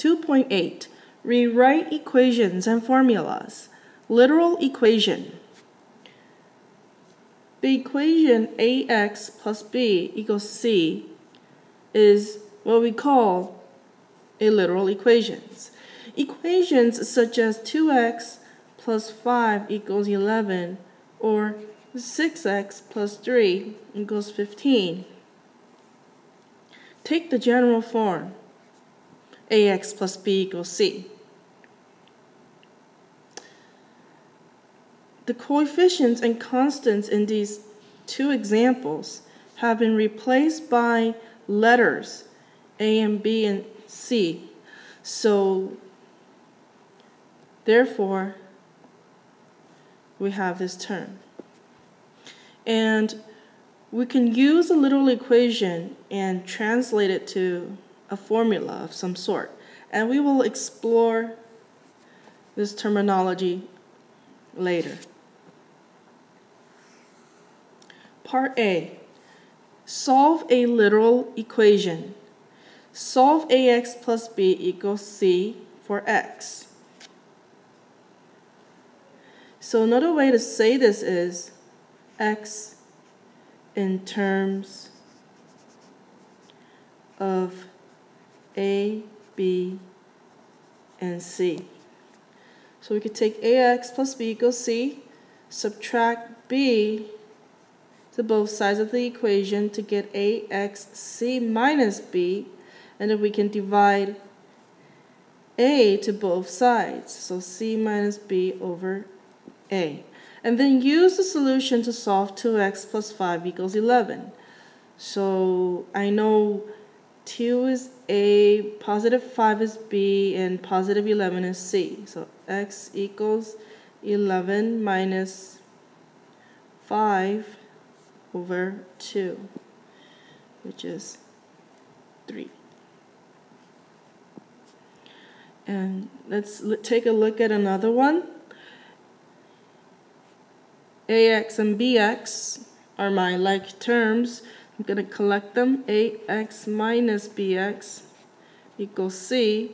2.8. Rewrite equations and formulas. Literal equation. The equation ax plus b equals c is what we call a literal equations. Equations such as 2x plus 5 equals 11 or 6x plus 3 equals 15 take the general form ax plus b equals c. The coefficients and constants in these two examples have been replaced by letters a and b and c. So therefore, we have this term. And we can use a literal equation and translate it to a formula of some sort. And we will explore this terminology later. Part A. Solve a literal equation. Solve ax plus b equals c for x. So another way to say this is x in terms of a, b, and c. So we could take ax plus b equals c, subtract b to both sides of the equation to get ax c minus b, and then we can divide a to both sides, so c minus b over a. And then use the solution to solve 2x plus 5 equals 11. So I know 2 is a, positive 5 is b, and positive 11 is c. So x equals 11 minus 5 over 2, which is 3. And let's take a look at another one. Ax and bx are my like terms. I'm going to collect them. Ax minus bx equals c.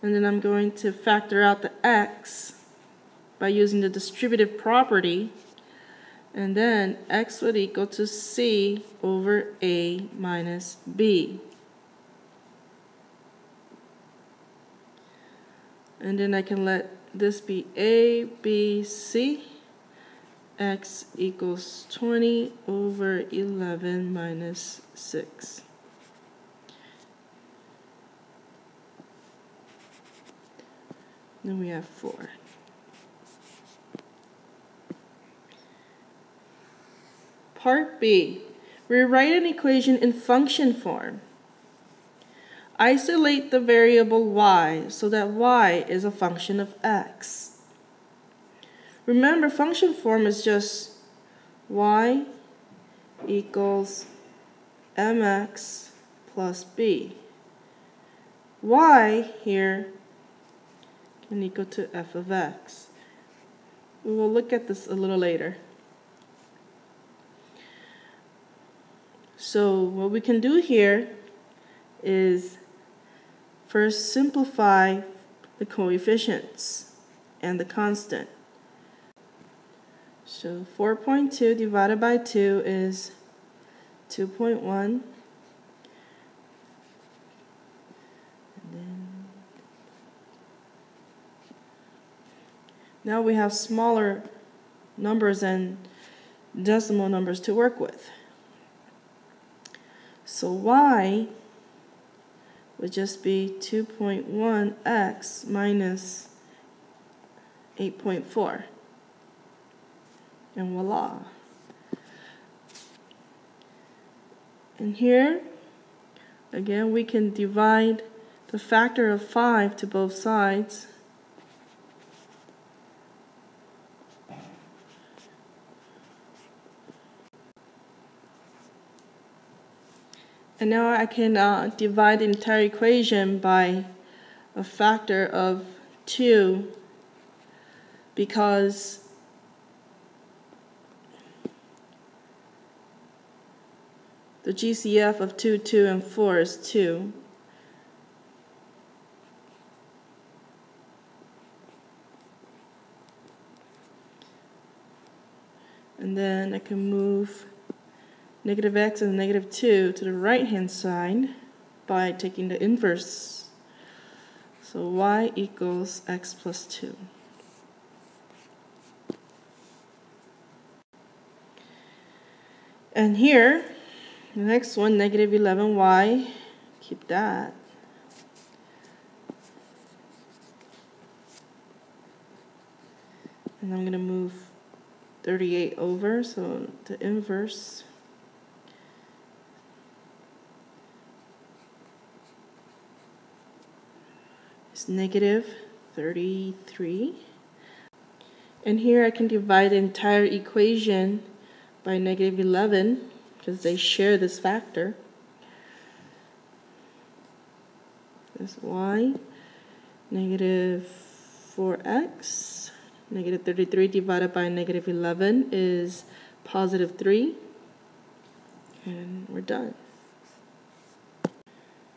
And then I'm going to factor out the x by using the distributive property. And then x would equal to c over a minus b. And then I can let this be a, b, c. X equals 20 over 11 minus 6. Then we have 4. Part B. Rewrite an equation in function form. Isolate the variable y so that y is a function of x. Remember, function form is just y equals mx plus b. Y here can equal to f of x. We will look at this a little later. So what we can do here is first simplify the coefficients and the constant. So 4.2 divided by 2 is 2.1. Now we have smaller numbers and decimal numbers to work with. So y would just be 2.1x minus 8.4. And voila. And here, again, we can divide the factor of 5 to both sides. And now I can divide the entire equation by a factor of 2 because the GCF of 2, 2, and 4 is 2. And then I can move negative x and negative 2 to the right-hand side by taking the inverse. So y equals x plus 2. And here, the next one, negative 11y, keep that. And I'm going to move 38 over, so the inverse is negative 33. And here I can divide the entire equation by negative 11 because they share this factor. That's y, negative 4x, negative 33 divided by negative 11 is positive 3. And we're done.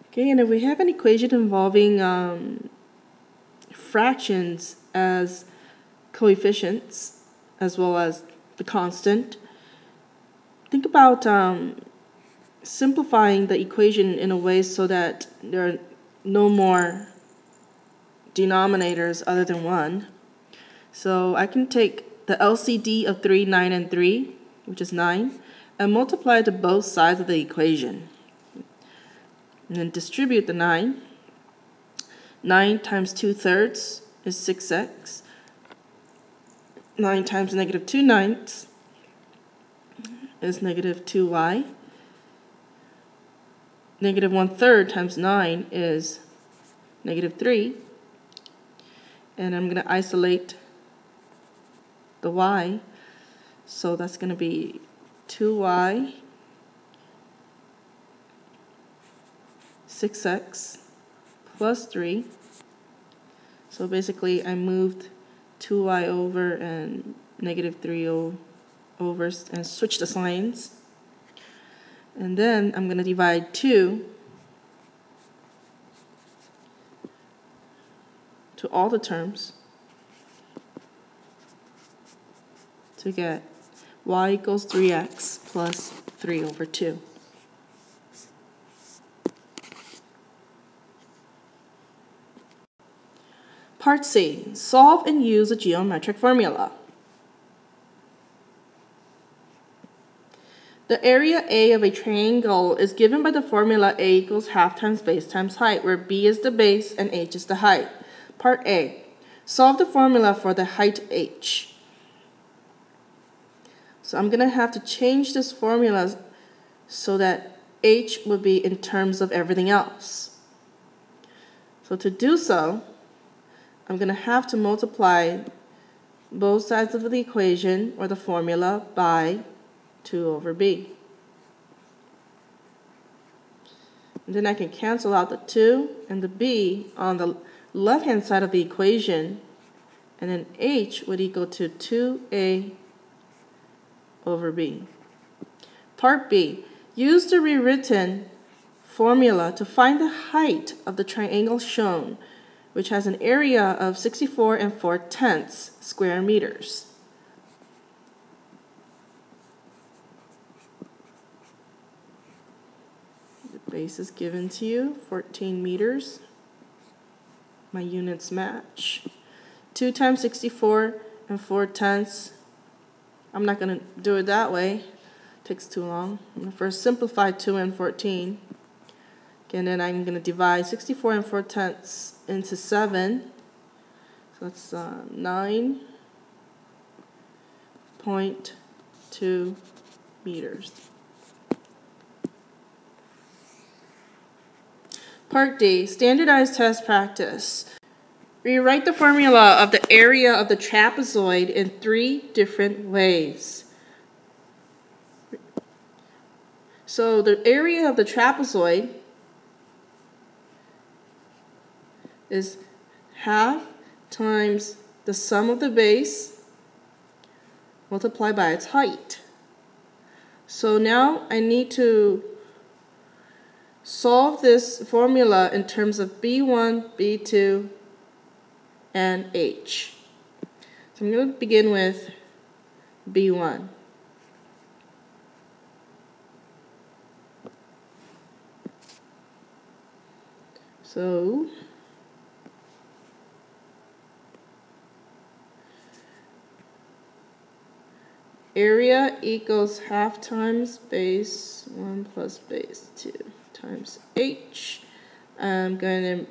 Okay, and if we have an equation involving fractions as coefficients as well as the constant, think about simplifying the equation in a way so that there are no more denominators other than 1. So I can take the LCD of 3, 9, and 3, which is 9, and multiply it to both sides of the equation. And then distribute the 9. 9 times 2/3 is 6x. 9 times negative 2/9 is negative 2y. Negative 1/3 times 9 is negative 3. And I'm going to isolate the y. So that's going to be 2y, 6x plus 3. So basically I moved 2y over and negative 3 over and switch the signs. And then I'm going to divide 2 to all the terms to get y equals 3x plus 3 over 2. Part C, solve and use a geometric formula. The area A of a triangle is given by the formula A equals half times base times height, where B is the base and H is the height. Part A, solve the formula for the height H. So I'm going to have to change this formula so that H would be in terms of everything else. So to do so, I'm going to have to multiply both sides of the equation or the formula by 2 over b. And then I can cancel out the 2 and the b on the left-hand side of the equation, and then h would equal to 2a over b. Part B, use the rewritten formula to find the height of the triangle shown, which has an area of 64 4/10 square meters. The base is given to you, 14 meters. My units match. 2 times 64 4/10. I'm not going to do it that way. It takes too long. I'm going to first simplify 2 and 14. And then I'm going to divide 64 4/10 into 7. So that's 9.2 meters. Part D, standardized test practice. Rewrite the formula of the area of the trapezoid in 3 different ways. So the area of the trapezoid is half times the sum of the base multiplied by its height. So now I need to solve this formula in terms of B1, B2, and H. So I'm going to begin with B1. So area equals half times base 1 plus base 2 times h. I'm going to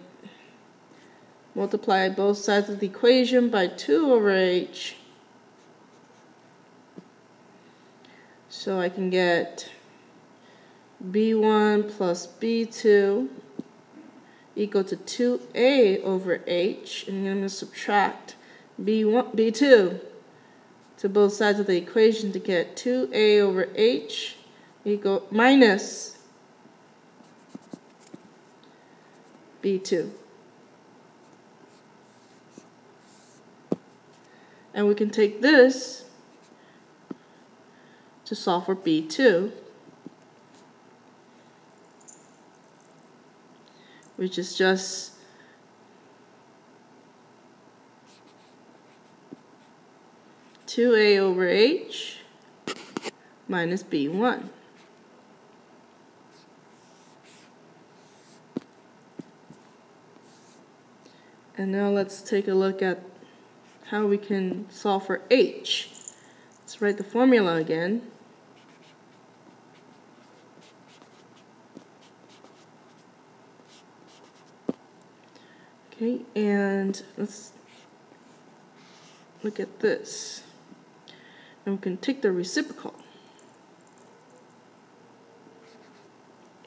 multiply both sides of the equation by 2 over h. So I can get b1 plus b2 equal to 2a over h. And I'm going to subtract b2 to both sides of the equation to get 2a over h equal minus b2. And we can take this to solve for b2, which is just (2a over h) minus b1. And now let's take a look at how we can solve for h. Let's write the formula again. Okay, and let's look at this. And we can take the reciprocal.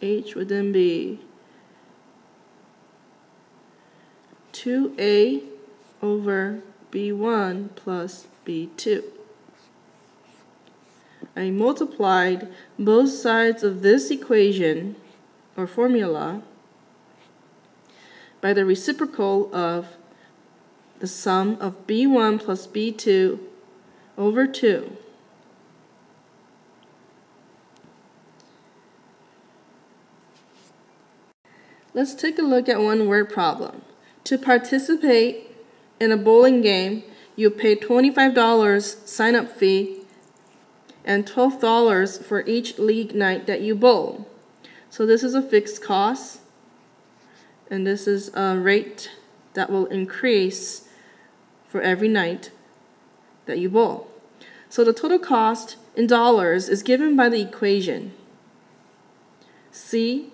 H would then be 2a over b1 plus b2. I multiplied both sides of this equation or formula by the reciprocal of the sum of b1 plus b2 over 2. Let's take a look at one word problem. To participate in a bowling game, you pay $25 sign-up fee and $12 for each league night that you bowl. So this is a fixed cost, and this is a rate that will increase for every night that you bowl. So the total cost in dollars is given by the equation C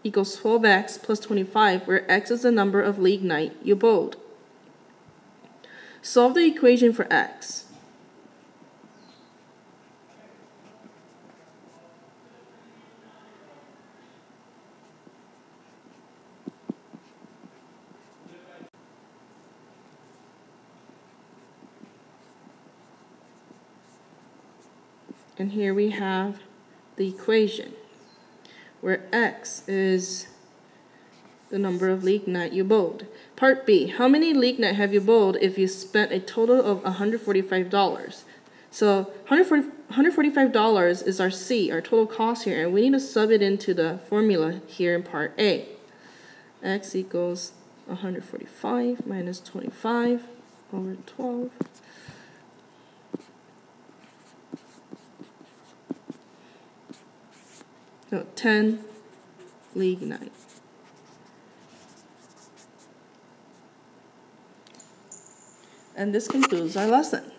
equals 12x plus 25, where x is the number of league night you bowled. Solve the equation for x. And here we have the equation, where x is the number of league night you bowled. Part B, how many league night have you bowled if you spent a total of $145? So $145 is our C, our total cost here, and we need to sub it into the formula here in part A. X equals 145 minus 25 over 12. No, 10 league night. And this concludes our lesson.